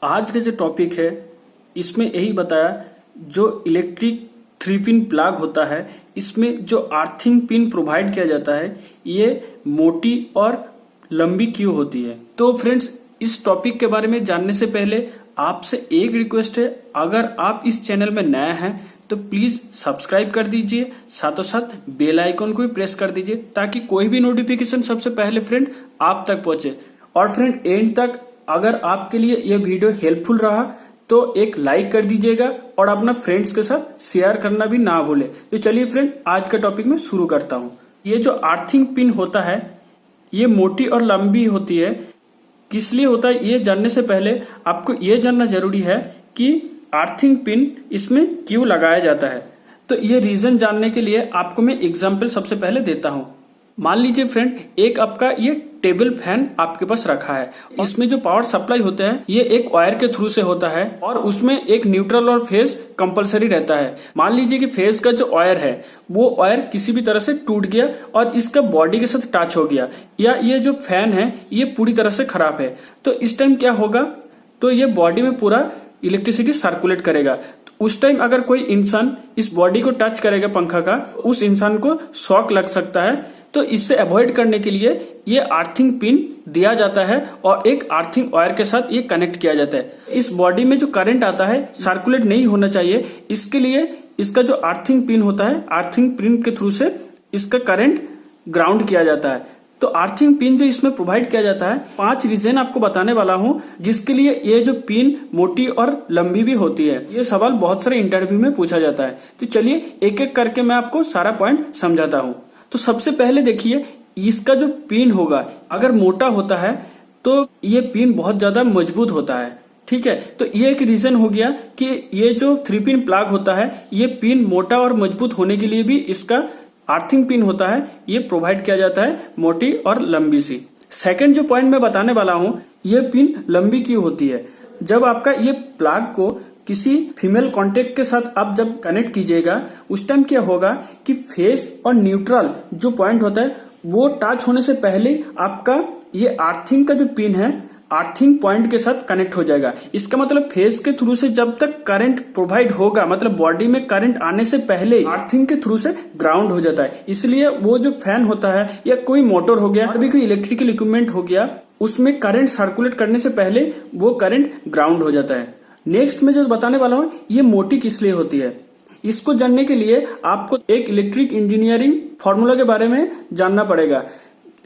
आज का जो टॉपिक है इसमें यही बताया जो इलेक्ट्रिक 3 पिन प्लग होता है इसमें जो अर्थिंग पिन प्रोवाइड किया जाता है ये मोटी और लंबी क्यों होती है। तो फ्रेंड्स इस टॉपिक के बारे में जानने से पहले आपसे एक रिक्वेस्ट है, अगर आप इस चैनल में नया हैं तो प्लीज सब्सक्राइब कर दीजिए, साथों साथ बेल आइकन को भी प्रेस कर दीजिए ताकि कोई भी नोटिफिकेशन सबसे पहले फ्रेंड आप तक पहुंचे। और फ्रेंड एंड तक अगर आपके लिए यह वीडियो हेल्पफुल रहा तो एक लाइक कर दीजिएगा और अपना फ्रेंड्स के साथ शेयर करना भी ना भूले। तो चलिए फ्रेंड आज का टॉपिक में शुरू करता हूँ। ये जो अर्थिंग पिन होता है ये मोटी और लंबी होती है। किस लिए होता है ये जानने से पहले आपको ये जानना जरूरी है कि अर्थिंग पिन इसमें क्यों लगाया जाता है। तो ये रीजन जानने के लिए आपको मैं एग्जाम्पल सबसे पहले देता हूँ। मान लीजिए फ्रेंड एक आपका ये टेबल फैन आपके पास रखा है, इसमें जो पावर सप्लाई होता है ये एक वायर के थ्रू से होता है और उसमें एक न्यूट्रल और फेज कंपलसरी रहता है। मान लीजिए कि फेज का जो वायर है वो वायर किसी भी तरह से टूट गया और इसका बॉडी के साथ टच हो गया या ये जो फैन है ये पूरी तरह से खराब है, तो इस टाइम क्या होगा, तो ये बॉडी में पूरा इलेक्ट्रिसिटी सर्कुलेट करेगा। तो उस टाइम अगर कोई इंसान इस बॉडी को टच करेगा पंखा का, उस इंसान को शॉक लग सकता है। तो इससे अवॉइड करने के लिए ये अर्थिंग पिन दिया जाता है और एक अर्थिंग वायर के साथ ये कनेक्ट किया जाता है। इस बॉडी में जो करंट आता है सर्कुलेट नहीं होना चाहिए, इसके लिए इसका जो अर्थिंग पिन होता है अर्थिंग पिन के थ्रू से इसका करंट ग्राउंड किया जाता है। तो अर्थिंग पिन जो इसमें प्रोवाइड किया जाता है 5 रीजन आपको बताने वाला हूँ जिसके लिए ये जो पिन मोटी और लंबी भी होती है। ये सवाल बहुत सारे इंटरव्यू में पूछा जाता है। तो चलिए एक एक करके मैं आपको सारा पॉइंट समझाता हूँ। तो सबसे पहले देखिए इसका जो पिन होगा अगर मोटा होता है तो ये पिन बहुत ज्यादा मजबूत होता है, ठीक है। तो ये एक रीजन हो गया कि ये जो 3 पिन प्लग होता है ये पिन मोटा और मजबूत होने के लिए भी इसका अर्थिंग पिन होता है ये प्रोवाइड किया जाता है मोटी और लंबी सी। सेकंड जो पॉइंट मैं बताने वाला हूँ ये पिन लंबी क्यों होती है। जब आपका ये प्लग को किसी फीमेल कांटेक्ट के साथ आप जब कनेक्ट कीजिएगा उस टाइम क्या होगा कि फेस और न्यूट्रल जो पॉइंट होता है वो टच होने से पहले आपका ये अर्थिंग का जो पिन है अर्थिंग पॉइंट के साथ कनेक्ट हो जाएगा। इसका मतलब फेस के थ्रू से जब तक करंट प्रोवाइड होगा, मतलब बॉडी में करंट आने से पहले अर्थिंग के थ्रू से ग्राउंड हो जाता है। इसलिए वो जो फैन होता है या कोई मोटर हो गया और भी कोई इलेक्ट्रिकल इक्विपमेंट हो गया उसमें करंट सर्कुलेट करने से पहले वो करंट ग्राउंड हो जाता है। नेक्स्ट में जो बताने वाला हूँ ये मोटी किस लिए होती है। इसको जानने के लिए आपको एक इलेक्ट्रिक इंजीनियरिंग फॉर्मूला के बारे में जानना पड़ेगा।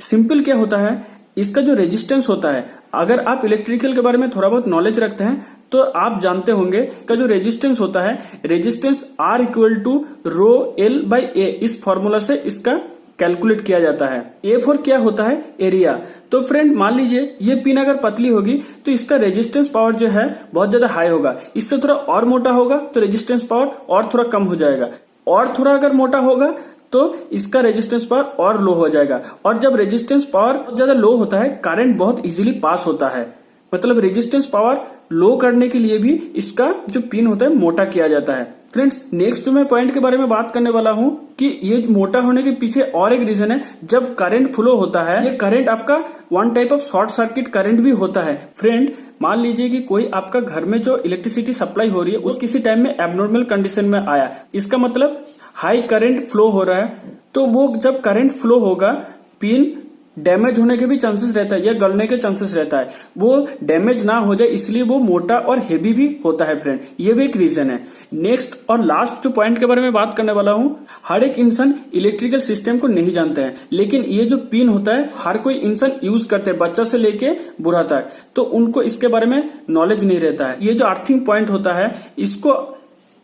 सिंपल क्या होता है, इसका जो रेजिस्टेंस होता है, अगर आप इलेक्ट्रिकल के बारे में थोड़ा बहुत नॉलेज रखते हैं तो आप जानते होंगे का जो रेजिस्टेंस होता है resistance R equal to rho L by A, इस फॉर्मूला से इसका कैलकुलेट किया जाता है। A फॉर क्या होता है, एरिया। तो फ्रेंड मान लीजिए ये पिन अगर पतली होगी तो इसका रेजिस्टेंस पावर जो है बहुत ज्यादा हाई होगा, इससे थोड़ा और मोटा होगा तो रेजिस्टेंस पावर और थोड़ा कम हो जाएगा, और थोड़ा अगर मोटा होगा तो इसका रेजिस्टेंस पावर और लो हो जाएगा। और जब रेजिस्टेंस पावर बहुत ज्यादा लो होता है करंट बहुत इजीली पास होता है, मतलब रेजिस्टेंस पावर लो करने के लिए भी इसका जो पिन होता है मोटा किया जाता है। फ्रेंड्स नेक्स्ट जो मैं पॉइंट के बारे में बात करने वाला हूँ कि ये मोटा होने के पीछे और एक रीजन है, जब करंट फ्लो होता है ये करंट आपका one type of short circuit current भी होता है। फ्रेंड मान लीजिए कि कोई आपका घर में जो इलेक्ट्रिसिटी सप्लाई हो रही है उस किसी टाइम में एबनॉर्मल कंडीशन में आया, इसका मतलब हाई करंट फ्लो हो रहा है, तो वो जब करंट फ्लो होगा पिन डैमेज होने के भी चांसेस रहता है या गलने के चांसेस रहता है। वो डैमेज ना हो जाए इसलिए वो मोटा और हेवी भी होता है फ्रेंड, ये भी एक रीजन है। नेक्स्ट और लास्ट जो पॉइंट के बारे में बात करने वाला हूँ, हर एक इंसान इलेक्ट्रिकल सिस्टम को नहीं जानते हैं, लेकिन ये जो पिन होता है हर कोई इंसान यूज करते हैं, बच्चा से लेके बूढ़ा तक, तो उनको इसके बारे में नॉलेज नहीं रहता है। ये जो अर्थिंग पॉइंट होता है इसको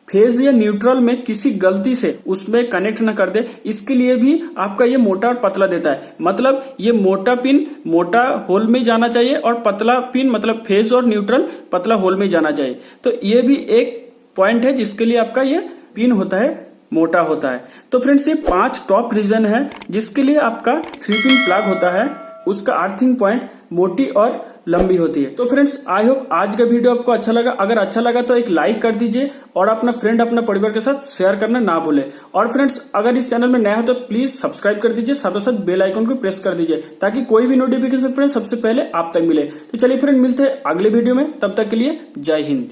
फेज या न्यूट्रल में किसी गलती से उसमें कनेक्ट न कर दे, इसके लिए भी आपका ये मोटा और पतला देता है। मतलब ये मोटा पिन मोटा होल में जाना चाहिए और पतला पिन मतलब फेज और न्यूट्रल पतला होल में जाना चाहिए। तो ये भी एक पॉइंट है जिसके लिए आपका ये पिन होता है मोटा होता है। तो फ्रेंड्स ये 5 टॉप रीजन है जिसके लिए आपका 3 पिन प्लग होता है, उसका अर्थिंग पॉइंट मोटी और लंबी होती है। तो फ्रेंड्स आई होप आज का वीडियो आपको अच्छा लगा। अगर अच्छा लगा तो एक लाइक कर दीजिए और अपना फ्रेंड अपना परिवार के साथ शेयर करना ना भूले। और फ्रेंड्स अगर इस चैनल में नया हो तो प्लीज सब्सक्राइब कर दीजिए, साथों साथ बेल आइकन को प्रेस कर दीजिए ताकि कोई भी नोटिफिकेशन फ्रेंड सबसे पहले आप तक मिले। तो चलिए फ्रेंड मिलते हैं अगले वीडियो में, तब तक के लिए जय हिंद।